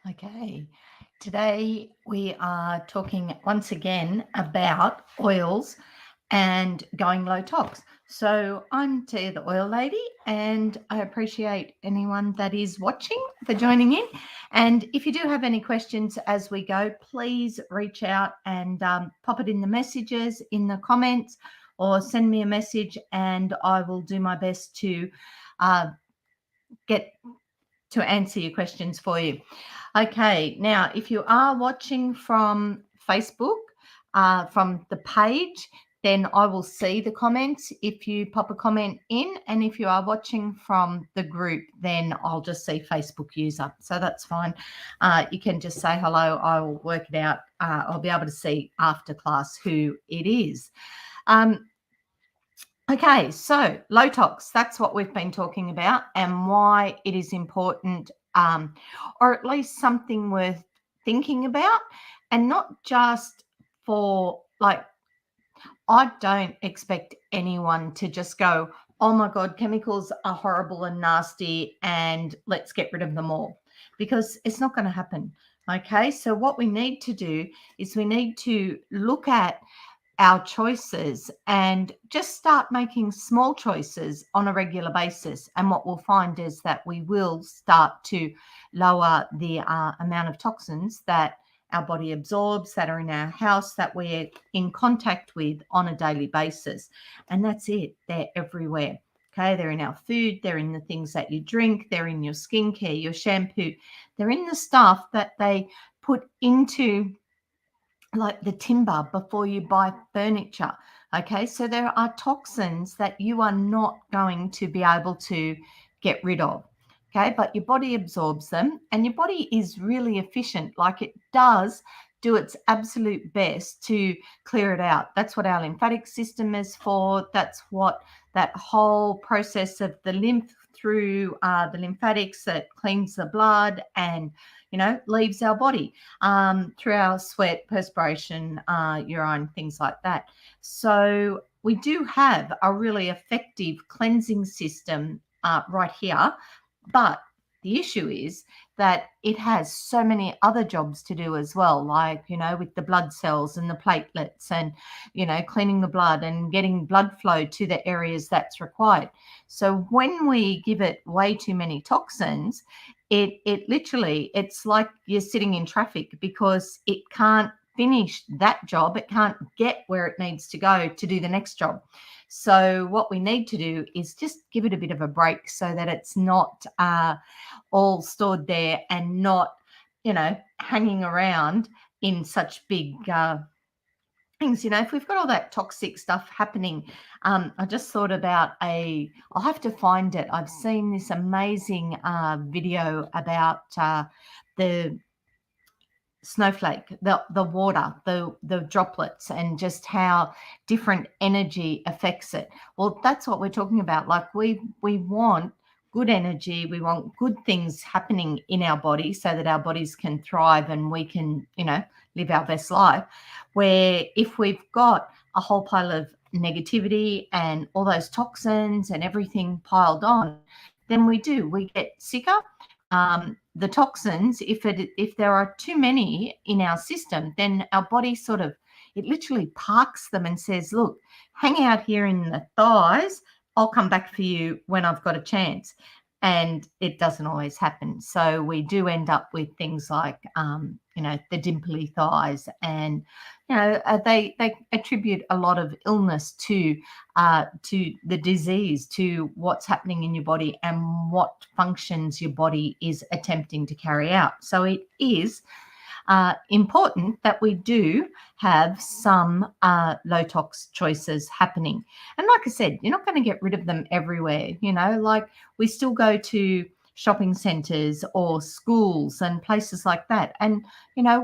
Okay, today we are talking once again about oils and going low tox. So I'm Tia the Oil Lady, and I appreciate anyone that is watching for joining in. And if you do have any questions as we go, please reach out and pop it in the messages, in the comments, or send me a message, and I will do my best to uh, get to answer your questions for you. Okay, now if you are watching from Facebook, from the page, then I will see the comments if you pop a comment in. And if you are watching from the group, then I'll just see Facebook user. So that's fine. You can just say hello. I'll work it out. I'll be able to see after class who it is. Okay, so low tox, that's what we've been talking about and why it is important, or at least something worth thinking about, and not just for like, I don't expect anyone to just go, oh my God, chemicals are horrible and nasty and let's get rid of them all, because it's not going to happen. Okay, so what we need to do is we need to look at our choices and just start making small choices on a regular basis. And what we'll find is that we will start to lower the amount of toxins that our body absorbs, that are in our house, that we're in contact with on a daily basis. And that's it, they're everywhere. Okay, they're in our food, they're in the things that you drink, they're in your skincare, your shampoo, they're in the stuff that they put into like the timber before you buy furniture. Okay, so there are toxins that you are not going to be able to get rid of. Okay, but your body absorbs them, and your body is really efficient. Like, it does do its absolute best to clear it out. That's what our lymphatic system is for. That's what that whole process of the lymph through the lymphatics that cleans the blood and leaves our body through our sweat, perspiration, urine, things like that. So we do have a really effective cleansing system right here, but the issue is that it has so many other jobs to do as well, like, with the blood cells and the platelets and, cleaning the blood and getting blood flow to the areas that's required. So when we give it way too many toxins, it literally, it's like you're sitting in traffic because it can't finish that job. It can't get where it needs to go to do the next job. So what we need to do is just give it a bit of a break so that it's not all stored there and not, hanging around in such big things. If we've got all that toxic stuff happening, I just thought about I'll have to find it. I've seen this amazing video about the snowflake, the water, the droplets, and just how different energy affects it. Well, that's what we're talking about. Like, we want good energy, we want good things happening in our body so that our bodies can thrive and we can, live our best life. Where if we've got a whole pile of negativity and all those toxins and everything piled on, then we get sicker. The toxins, if there are too many in our system, then our body it literally parks them and says, look, hang out here in the thighs, I'll come back for you when I've got a chance. And it doesn't always happen. So we do end up with things like the dimply thighs, and they attribute a lot of illness to the disease, to what's happening in your body and what functions your body is attempting to carry out. So it is important that we do have some low tox choices happening. And like I said, you're not going to get rid of them everywhere. Like, we still go to shopping centres or schools and places like that, and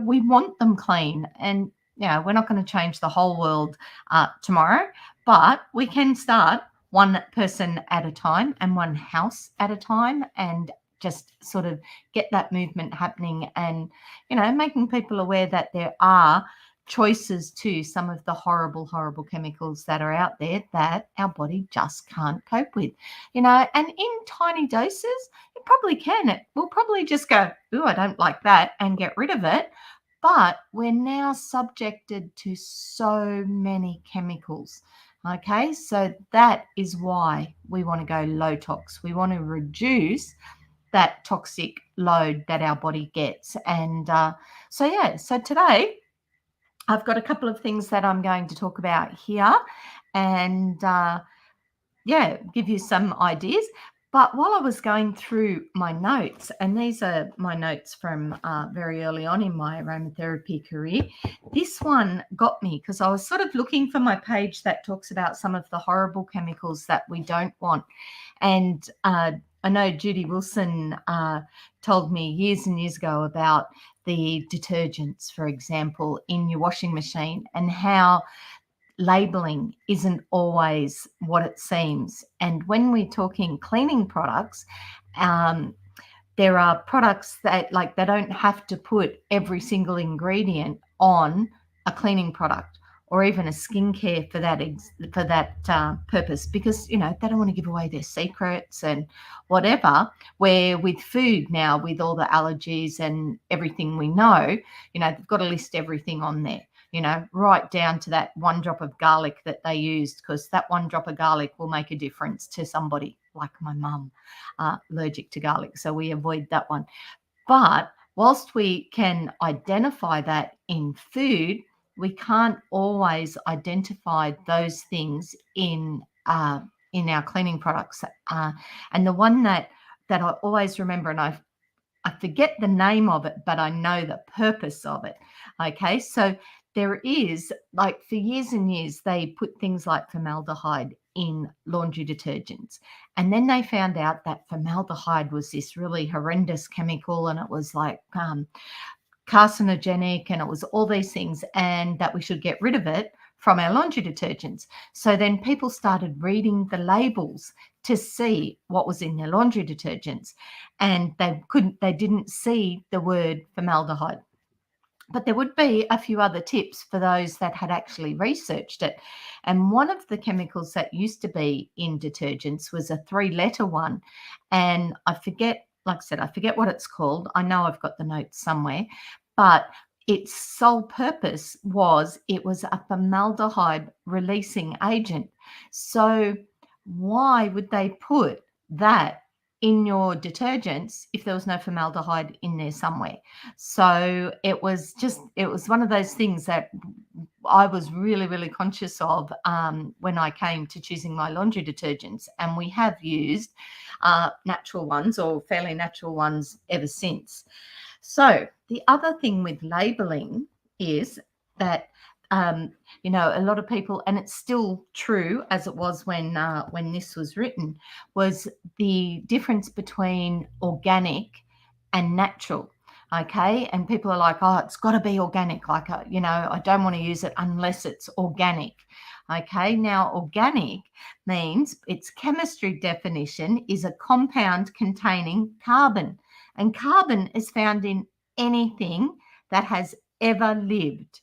we want them clean. And we're not going to change the whole world tomorrow, but we can start one person at a time and one house at a time, and just sort of get that movement happening, and making people aware that there are choices to some of the horrible chemicals that are out there that our body just can't cope with. And in tiny doses, it probably can. We'll probably just go, "Ooh, I don't like that," and get rid of it. But we're now subjected to so many chemicals. Okay, so that is why we want to go low tox. We want to reduce that toxic load that our body gets. And so today I've got a couple of things that I'm going to talk about here, and give you some ideas. But while I was going through my notes, and these are my notes from very early on in my aromatherapy career, this one got me because I was sort of looking for my page that talks about some of the horrible chemicals that we don't want. And I know Judy Wilson told me years and years ago about the detergents, for example, in your washing machine, and how labeling isn't always what it seems. And when we're talking cleaning products, there are products that they don't have to put every single ingredient on a cleaning product or even a skincare for that purpose, because they don't want to give away their secrets and whatever. Where with food now, with all the allergies and everything we know, they've got to list everything on there. Right down to that one drop of garlic that they used, because that one drop of garlic will make a difference to somebody like my mum, allergic to garlic. So we avoid that one. But whilst we can identify that in food, we can't always identify those things in our cleaning products. And the one that I always remember, and I forget the name of it, but I know the purpose of it. Okay, so there is, for years and years, they put things like formaldehyde in laundry detergents. And then they found out that formaldehyde was this really horrendous chemical, and it was carcinogenic, and it was all these things, and that we should get rid of it from our laundry detergents. So then people started reading the labels to see what was in their laundry detergents, and they didn't see the word formaldehyde. But there would be a few other tips for those that had actually researched it. And one of the chemicals that used to be in detergents was a 3-letter one. And I forget what it's called. I know I've got the notes somewhere, but its sole purpose was it was a formaldehyde releasing agent. So why would they put that in your detergents if there was no formaldehyde in there somewhere? So it was one of those things that I was really, really conscious of when I came to choosing my laundry detergents. And we have used natural ones, or fairly natural ones, ever since. So the other thing with labeling is that a lot of people, and it's still true as it was when this was written, was the difference between organic and natural. Okay, and people are like, oh, it's got to be organic. I don't want to use it unless it's organic. Okay, now organic means its chemistry definition is a compound containing carbon, and carbon is found in anything that has ever lived.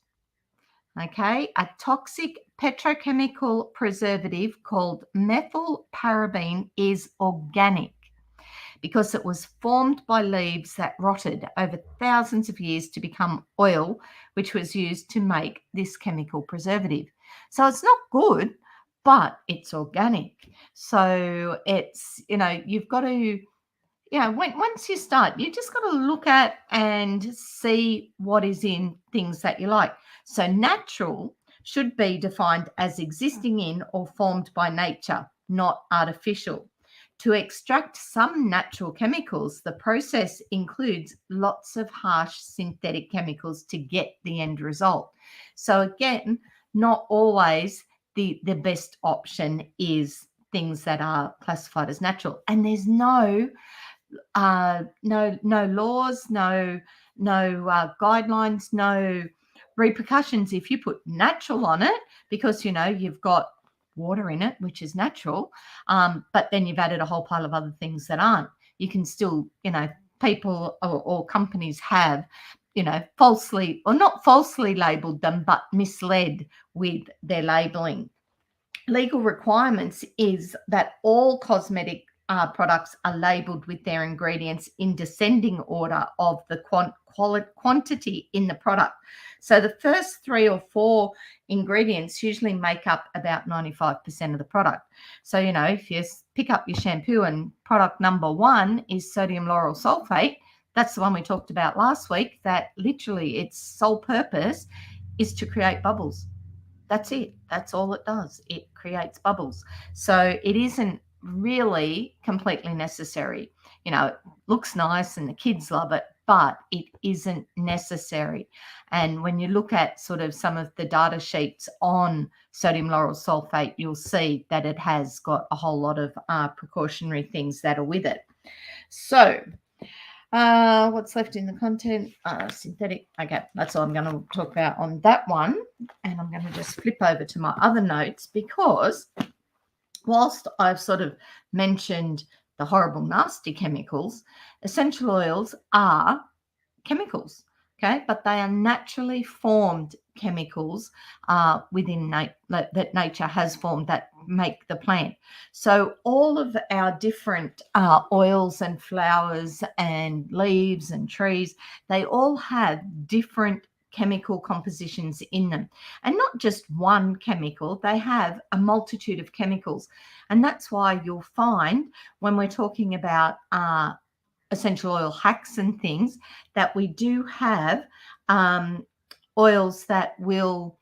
Okay, a toxic petrochemical preservative called methylparaben is organic because it was formed by leaves that rotted over thousands of years to become oil, which was used to make this chemical preservative. So it's not good, but it's organic. So it's, you've got to, once you start, you just got to look at and see what is in things that you like. So natural should be defined as existing in or formed by nature, not artificial. To extract some natural chemicals, the process includes lots of harsh synthetic chemicals to get the end result. So again, not always the best option is things that are classified as natural. And there's no laws, no guidelines, no repercussions if you put natural on it, because you've got water in it, which is natural, but then you've added a whole pile of other things that aren't. You can still, people or companies have, falsely, or not falsely labeled them, but misled with their labeling. Legal requirements is that all cosmetic products are labelled with their ingredients in descending order of the quantity in the product. So the first 3 or 4 ingredients usually make up about 95% of the product. So, if you pick up your shampoo and product number 1 is sodium lauryl sulfate, that's the one we talked about last week, that literally its sole purpose is to create bubbles. That's it. That's all it does. It creates bubbles. So it isn't really completely necessary. It looks nice and the kids love it, but it isn't necessary. And when you look at sort of some of the data sheets on sodium lauryl sulfate, you'll see that it has got a whole lot of precautionary things that are with it. So what's left in the content? Synthetic. Okay, that's all I'm going to talk about on that one. And I'm going to just flip over to my other notes, because whilst I've sort of mentioned the horrible, nasty chemicals, essential oils are chemicals, okay? But they are naturally formed chemicals within that nature has formed that make the plant. So all of our different oils and flowers and leaves and trees, they all have different chemical compositions in them, and not just one chemical. They have a multitude of chemicals, and that's why you'll find when we're talking about essential oil hacks and things, that we do have oils that will,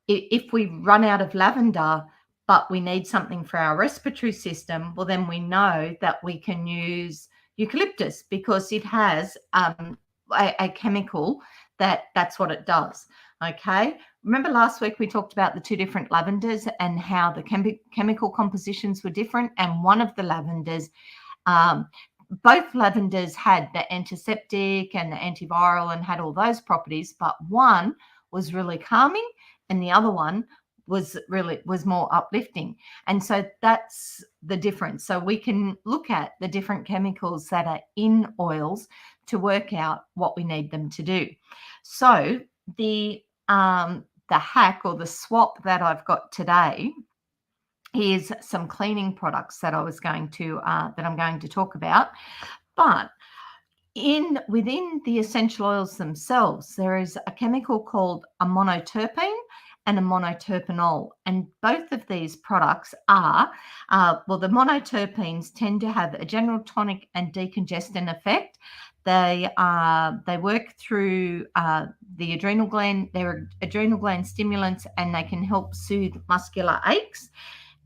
if we run out of lavender but we need something for our respiratory system, well, then we know that we can use eucalyptus, because it has a chemical that's what it does. Okay, remember last week we talked about the 2 different lavenders and how the chemical compositions were different, and one of the lavenders, both lavenders had the antiseptic and the antiviral and had all those properties, but one was really calming and the other one was more uplifting. And so that's the difference. So we can look at the different chemicals that are in oils to work out what we need them to do. So the hack or the swap that I've got today is some cleaning products that I'm going to talk about. But within the essential oils themselves, there is a chemical called a monoterpene and a monoterpenol, and both of these products are the monoterpenes tend to have a general tonic and decongestant effect. They work through the adrenal gland. They're adrenal gland stimulants, and they can help soothe muscular aches.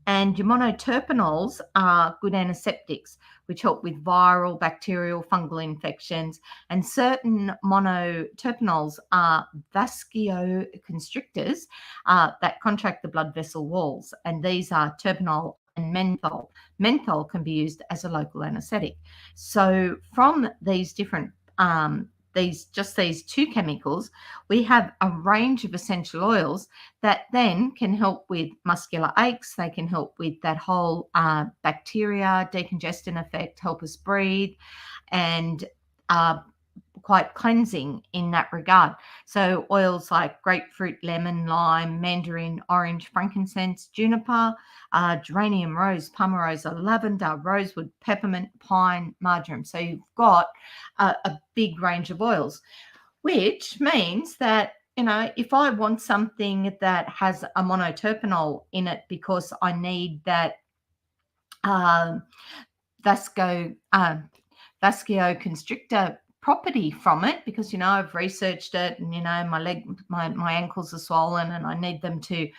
And your monoterpenols are good antiseptics, which help with viral, bacterial, fungal infections. And certain monoterpenols are vasoconstrictors that contract the blood vessel walls. And these are terpenol and menthol. Menthol can be used as a local anesthetic. So from these different these 2 chemicals, we have a range of essential oils that then can help with muscular aches. They can help with that whole bacteria decongestant effect, help us breathe, and quite cleansing in that regard. So oils like grapefruit, lemon, lime, mandarin, orange, frankincense, juniper, geranium, rose, palmarosa, lavender, rosewood, peppermint, pine, marjoram. So you've got a big range of oils, which means that, if I want something that has a monoterpenol in it because I need that vasoconstrictor property from it, because I've researched it, and my ankles are swollen and I need them to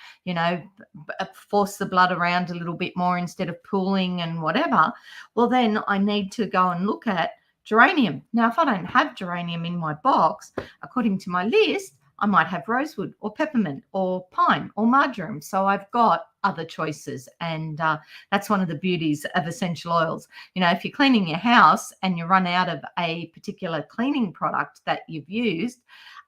force the blood around a little bit more instead of pooling and whatever, well, then I need to go and look at geranium. Now, if I don't have geranium in my box, according to my list, I might have rosewood or peppermint or pine or marjoram. So I've got other choices, and that's one of the beauties of essential oils. If you're cleaning your house and you run out of a particular cleaning product that you've used,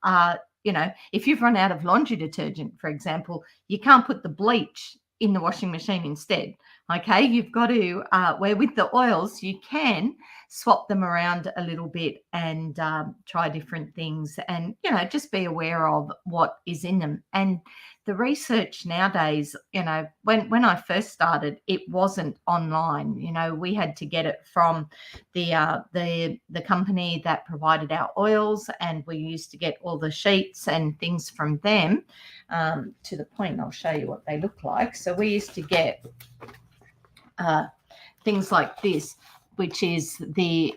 if you've run out of laundry detergent, for example, you can't put the bleach in the washing machine instead. Okay, you've got to, where with the oils, you can swap them around a little bit and try different things and, just be aware of what is in them. And the research nowadays, when I first started, it wasn't online. We had to get it from the company that provided our oils, and we used to get all the sheets and things from them, to the point I'll show you what they look like. So we used to get things like this, which is the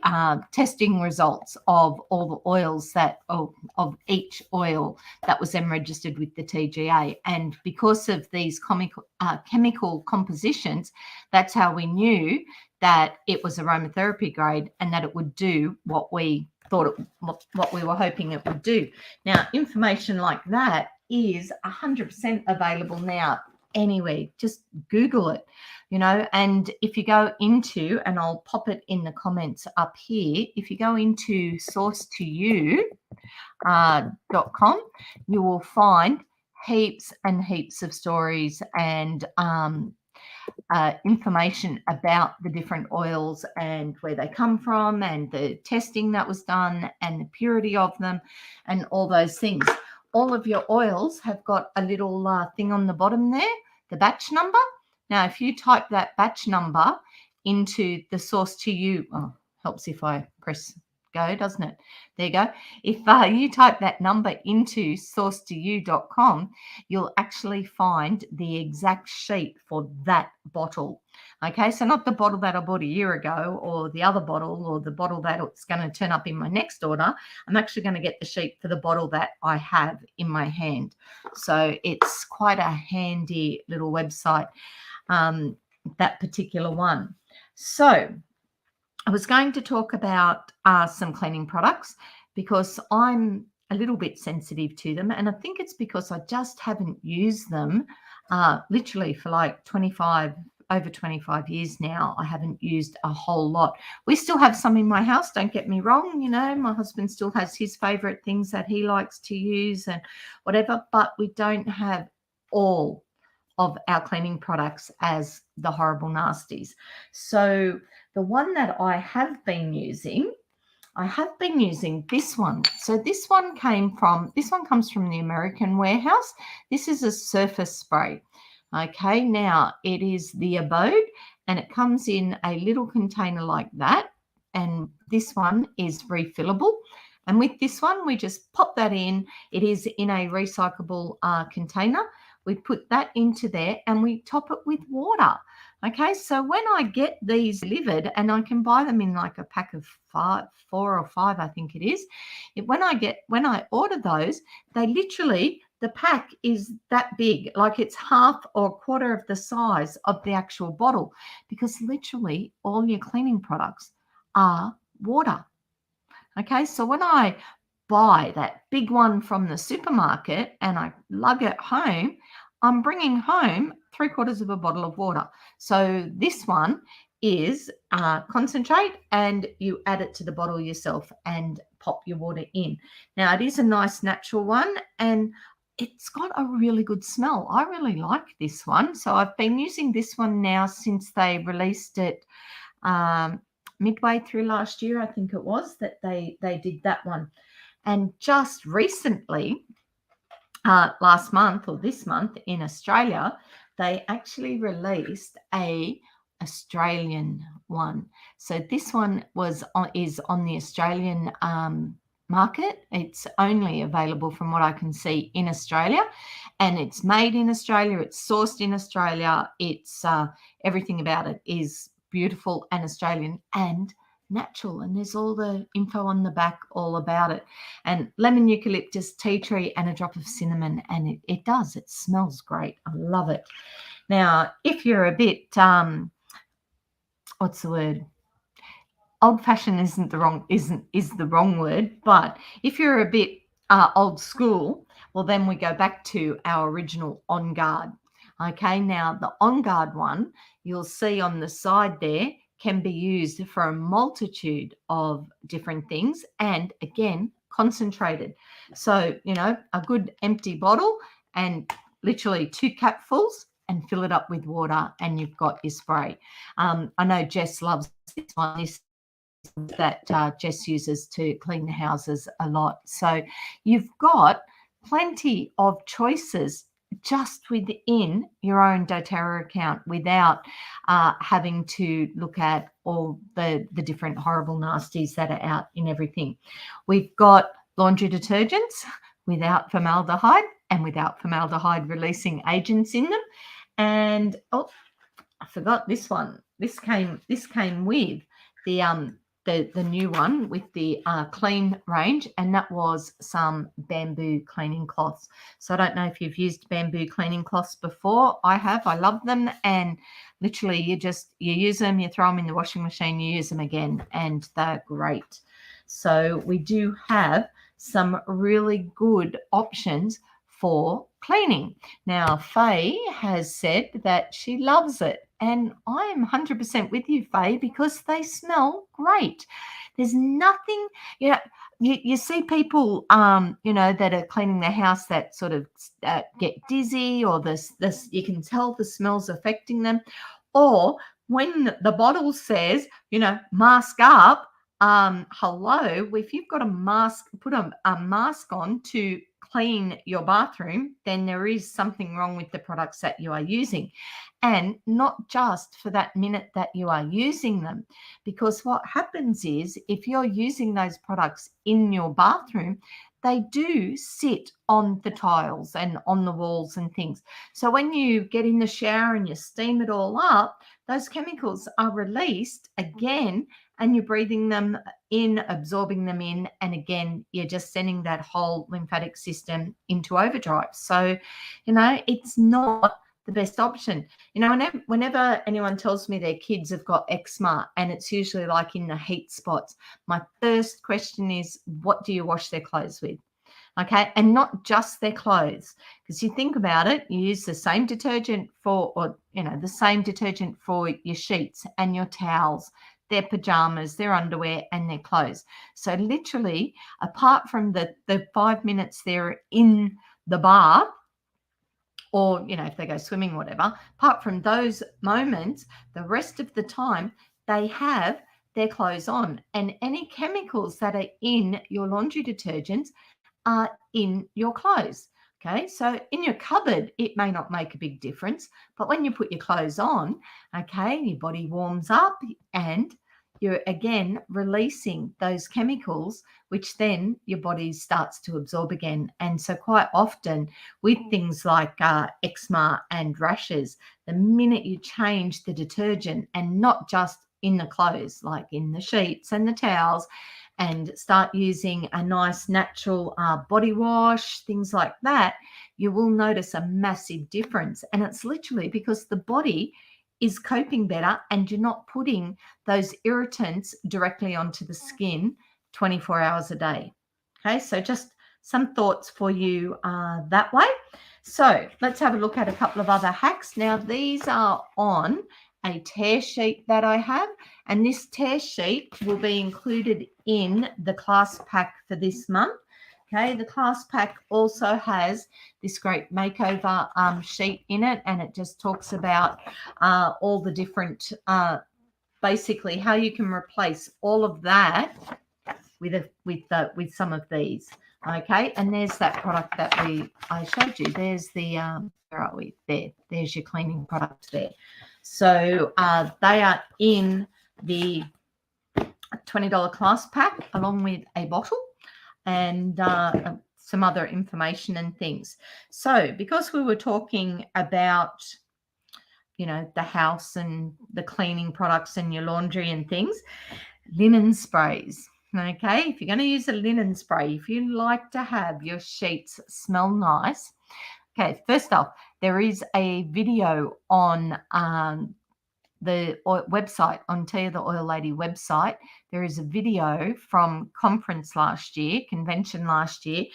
testing results of all the oils of each oil that was then registered with the TGA. And because of these chemical compositions, that's how we knew that it was aromatherapy grade and that it would do what we thought what we were hoping it would do. Now, information like that is 100% available now anywhere. Just Google it. And if you go into, and I'll pop it in the comments up here, if you go into sourcetoyou.com, you will find heaps and heaps of stories and information about the different oils and where they come from and the testing that was done and the purity of them and all those things. All of your oils have got a little thing on the bottom there, the batch number. Now, if you type that batch number into the source to you, helps if I press go, doesn't it? There you go. If you type that number into sourcetoyou.com, you'll actually find the exact sheet for that bottle. Okay, so not the bottle that I bought a year ago or the other bottle or the bottle that it's going to turn up in my next order. I'm actually going to get the sheet for the bottle that I have in my hand. So it's quite a handy little website, that particular one. So I was going to talk about some cleaning products because I'm a little bit sensitive to them, and I think it's because I just haven't used them literally for like over 25 years now. I haven't used a whole lot. We still have some in my house, don't get me wrong. My husband still has his favorite things that he likes to use and whatever, but we don't have all of our cleaning products as the horrible nasties. So the one that I have been using this one. So this one comes from the American warehouse. This is a surface spray. Okay, now it is the Abode, and it comes in a little container like that. And this one is refillable. And with this one, we just pop that in. It is in a recyclable container. We put that into there and we top it with water. Okay, so when I get these delivered, and I can buy them in like a pack of 4 or 5, I think it is. When I order those, they literally, the pack is that big, like it's half or a quarter of the size of the actual bottle, because literally all your cleaning products are water. Okay, so when I buy that big one from the supermarket and I lug it home, I'm bringing home 3/4 of a bottle of water. So this one is concentrate, and you add it to the bottle yourself and pop your water in. Now, it is a nice natural one, and it's got a really good smell. I really like this one. So I've been using this one now since they released it midway through last year, I think it was, that they did that one. And just recently, last month or this month in Australia, they actually released a Australian one. So this one is on the Australian market. It's only available, from what I can see, in Australia, and it's made in Australia. It's sourced in Australia. It's everything about it is beautiful and Australian and natural, and there's all the info on the back all about it. And lemon, eucalyptus, tea tree, and a drop of cinnamon, and it smells great. I love it. Now, if you're a bit what's the word, old-fashioned is the wrong word, but if you're a bit old school, well, then we go back to our original On Guard. Okay, now the On Guard one, you'll see on the side there, can be used for a multitude of different things, and again, concentrated. So, a good empty bottle and literally 2 capfuls and fill it up with water, and you've got your spray. I know Jess loves this one. This that Jess uses to clean the houses a lot. So you've got plenty of choices just within your own doTERRA account without having to look at all the different horrible nasties that are out in everything. We've got laundry detergents without formaldehyde and without formaldehyde releasing agents in them. And oh, I forgot this one. This came with the new one with the clean range, and that was some bamboo cleaning cloths. So I don't know if you've used bamboo cleaning cloths before. I have. I love them, and literally you use them, you throw them in the washing machine, you use them again, and they're great. So we do have some really good options for cleaning. Now, Faye has said that she loves it, and I am 100% with you, Faye, because they smell great. There's nothing, you see people, that are cleaning their house that sort of get dizzy, or this, you can tell the smell's affecting them. Or when the bottle says, mask up, hello, if you've got a mask, put a mask on to clean your bathroom, then there is something wrong with the products that you are using. And not just for that minute that you are using them, because what happens is if you're using those products in your bathroom, they do sit on the tiles and on the walls and things. So when you get in the shower and you steam it all up, those chemicals are released again, and you're breathing them in, absorbing them in, and again, you're just sending that whole lymphatic system into overdrive. So, it's not the best option. Whenever anyone tells me their kids have got eczema, and it's usually like in the heat spots, my first question is, what do you wash their clothes with? Okay, and not just their clothes, because you think about it, you use the same detergent for your sheets and your towels, their pajamas, their underwear, and their clothes. So literally, apart from the 5 minutes they're in the bath, or if they go swimming, whatever, apart from those moments, the rest of the time they have their clothes on, and any chemicals that are in your laundry detergents are in your clothes. Okay, so in your cupboard, it may not make a big difference, but when you put your clothes on, okay, your body warms up and you're again releasing those chemicals, which then your body starts to absorb again. And so quite often with things like eczema and rashes, the minute you change the detergent, and not just in the clothes, like in the sheets and the towels, and start using a nice natural body wash, things like that, you will notice a massive difference. And it's literally because the body is coping better, and you're not putting those irritants directly onto the skin 24 hours a day. Okay, so just some thoughts for you that way. So let's have a look at a couple of other hacks. Now, these are on a tear sheet that I have, and this tear sheet will be included in the class pack for this month. Okay, the class pack also has this great makeover sheet in it, and it just talks about all the different, basically how you can replace all of that with some of these. Okay, and there's that product that I showed you. There's the where are we? There's your cleaning product there. So they are in the $20 class pack, along with a bottle and some other information and things. So because we were talking about, the house and the cleaning products and your laundry and things, linen sprays. Okay, if you're going to use a linen spray, if you like to have your sheets smell nice, okay, first off, there is a video on the website, on Tia the Oil Lady website. There is a video from convention last year,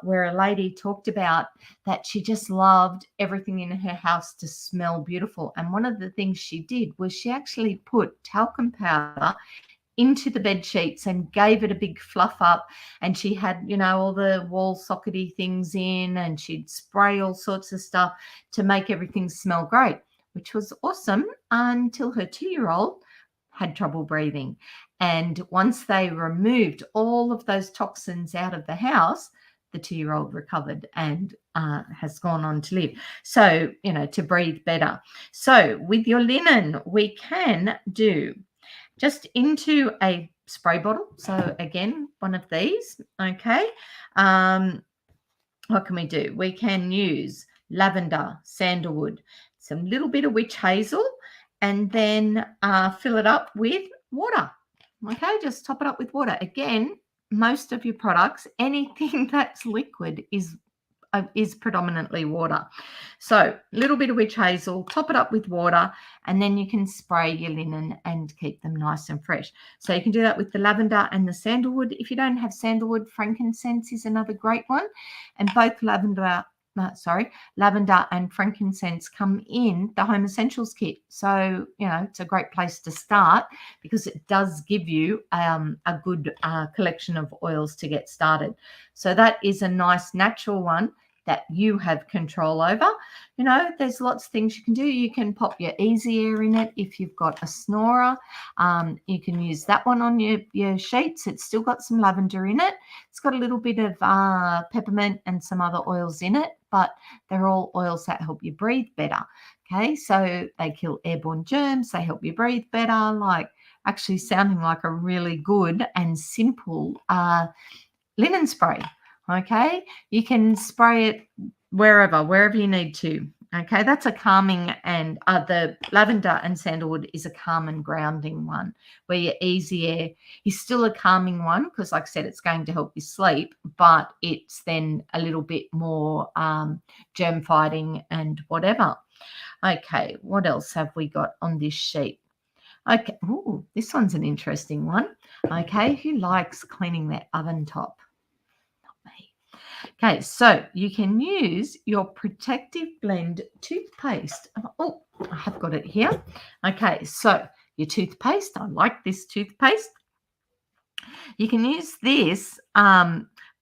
where a lady talked about that she just loved everything in her house to smell beautiful. And one of the things she did was she actually put talcum powder into the bed sheets and gave it a big fluff up. And she had, all the wall sockety things in, and she'd spray all sorts of stuff to make everything smell great, which was awesome until her 2-year-old had trouble breathing. And once they removed all of those toxins out of the house, the 2-year-old recovered and has gone on to live. So, to breathe better. So with your linen, we can do just into a spray bottle. So again, one of these, okay. What can we do? We can use lavender, sandalwood, some little bit of witch hazel, and then fill it up with water. Okay, just top it up with water. Again, most of your products, anything that's liquid is predominantly water. So a little bit of witch hazel, top it up with water, and then you can spray your linen and keep them nice and fresh. So you can do that with the lavender and the sandalwood. If you don't have sandalwood, frankincense is another great one. And both lavender and frankincense come in the Home Essentials kit. So, it's a great place to start because it does give you a good collection of oils to get started. So that is a nice natural one that you have control over. There's lots of things you can do. You can pop your Easy Air in it if you've got a snorer. You can use that one on your sheets. It's still got some lavender in it. It's got a little bit of peppermint and some other oils in it, but they're all oils that help you breathe better. Okay, so they kill airborne germs. They help you breathe better, like actually sounding like a really good and simple linen spray. Okay, you can spray it wherever you need to. Okay, that's a calming, and the lavender and sandalwood is a calm and grounding one, where your Easy Air is still a calming one because, like I said, it's going to help you sleep, but it's then a little bit more germ fighting and whatever. Okay, what else have we got on this sheet? Okay, ooh, this one's an interesting one. Okay, who likes cleaning their oven top? Okay, so you can use your Protective Blend toothpaste. Oh, I have got it here. Okay, so your toothpaste, I like this toothpaste. You can use this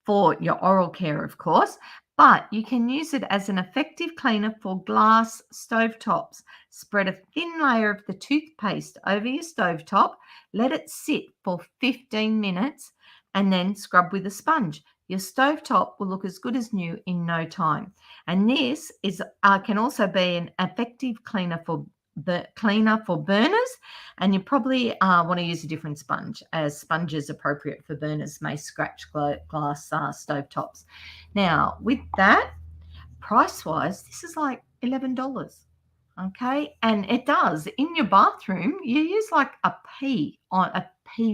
for your oral care, of course, but you can use it as an effective cleaner for glass stovetops. Spread a thin layer of the toothpaste over your stovetop, let it sit for 15 minutes, and then scrub with a sponge. Your stovetop will look as good as new in no time. And this is can also be an effective cleaner for burners, and you probably want to use a different sponge, as sponges appropriate for burners may scratch glass stovetops. Now, with that, price-wise, this is like $11. Okay, and it does in your bathroom. You use like a pea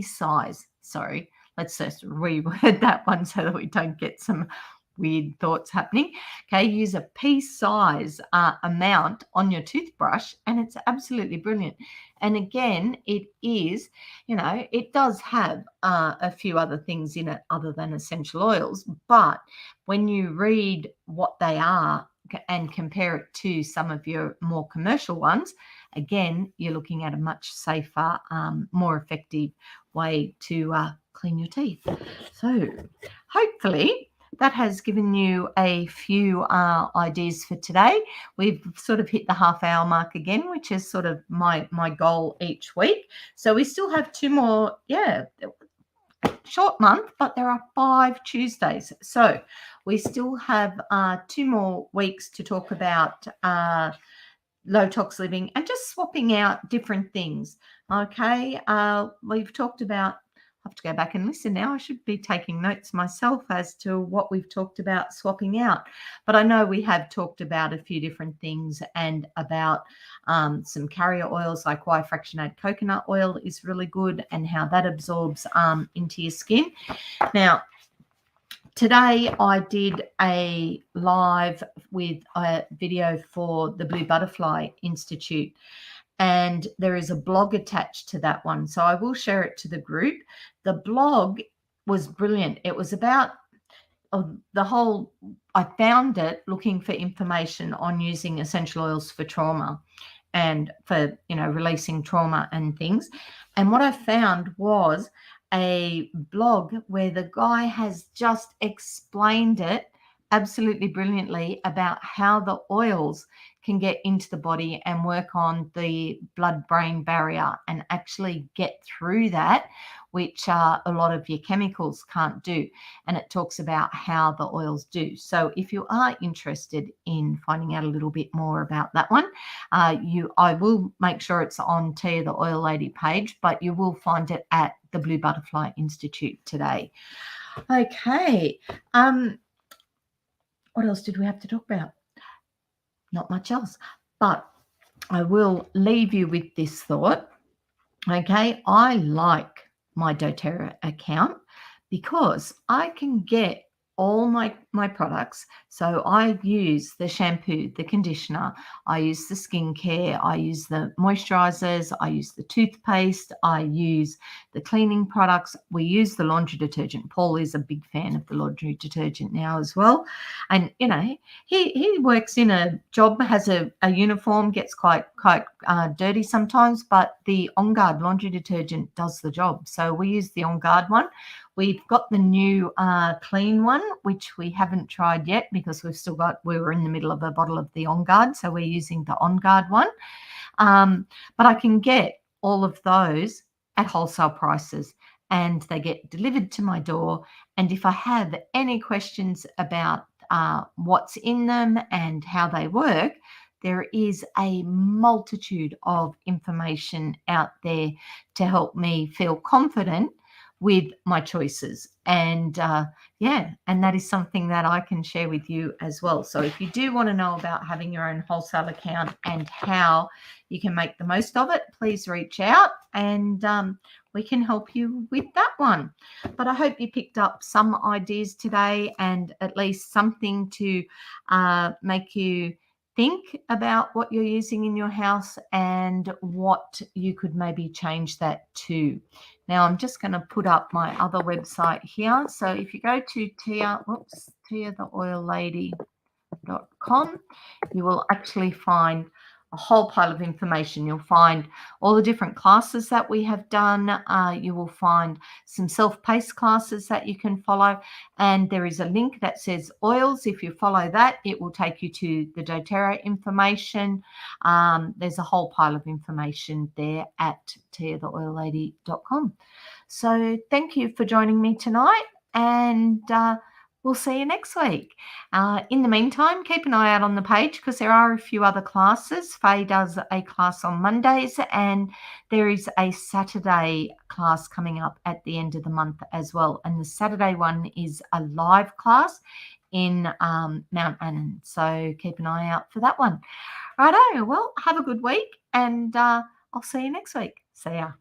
size. Sorry. Let's just reword that one so that we don't get some weird thoughts happening. Okay, use a pea size amount on your toothbrush, and it's absolutely brilliant. And again, it is, it does have a few other things in it other than essential oils, but when you read what they are and compare it to some of your more commercial ones, again, you're looking at a much safer, more effective way to clean your teeth. So hopefully that has given you a few ideas for today. We've sort of hit the half-hour mark again, which is sort of my goal each week. So we still have 2 more, short month, but there are 5 Tuesdays. So we still have 2 more weeks to talk about low tox living and just swapping out different things. Okay, we've talked about, I have to go back and listen now. I should be taking notes myself as to what we've talked about swapping out. But I know we have talked about a few different things and about some carrier oils, like why fractionated coconut oil is really good and how that absorbs into your skin. Now, today I did a live with a video for the Blue Butterfly Institute, and there is a blog attached to that one. So I will share it to the group. The blog was brilliant. It was about I found it looking for information on using essential oils for trauma. and for, releasing trauma and things. And what I found was a blog where the guy has just explained it absolutely brilliantly about how the oils can get into the body and work on the blood-brain barrier and actually get through that, which a lot of your chemicals can't do. And it talks about how the oils do. So if you are interested in finding out a little bit more about that one, I will make sure it's on Tia the Oil Lady page, but you will find it at the Blue Butterfly Institute today. Okay. What else did we have to talk about? Not much else, but I will leave you with this thought. Okay, I like my doTERRA account because I can get all my products. So I use the shampoo, the conditioner, I use the skincare, I use the moisturizers, I use the toothpaste, I use the cleaning products. We use the laundry detergent. Paul is a big fan of the laundry detergent now as well. And he works in a job, has a uniform, gets quite dirty sometimes, but the On Guard laundry detergent does the job. So we use the On Guard one. We've got the new clean one, which we haven't tried yet because we were in the middle of a bottle of the On Guard, so we're using the On Guard one. But I can get all of those at wholesale prices and they get delivered to my door. And if I have any questions about what's in them and how they work, there is a multitude of information out there to help me feel confident with my choices. And and that is something that I can share with you as well. So if you do want to know about having your own wholesale account and how you can make the most of it, please reach out and we can help you with that one. But I hope you picked up some ideas today and at least something to make you think about what you're using in your house and what you could maybe change that to. Now I'm just going to put up my other website here. So if you go to tiatheoillady.com, you will actually find a whole pile of information. You'll find all the different classes that we have done. You will find some self-paced classes that you can follow. And there is a link that says oils. If you follow that, it will take you to the doTERRA information. There's a whole pile of information there at tiatheoillady.com. So thank you for joining me tonight. And we'll see you next week. In the meantime, keep an eye out on the page because there are a few other classes. Faye does a class on Mondays and there is a Saturday class coming up at the end of the month as well. And the Saturday one is a live class in Mount Annan. So keep an eye out for that one. Righto, well, have a good week and I'll see you next week. See ya.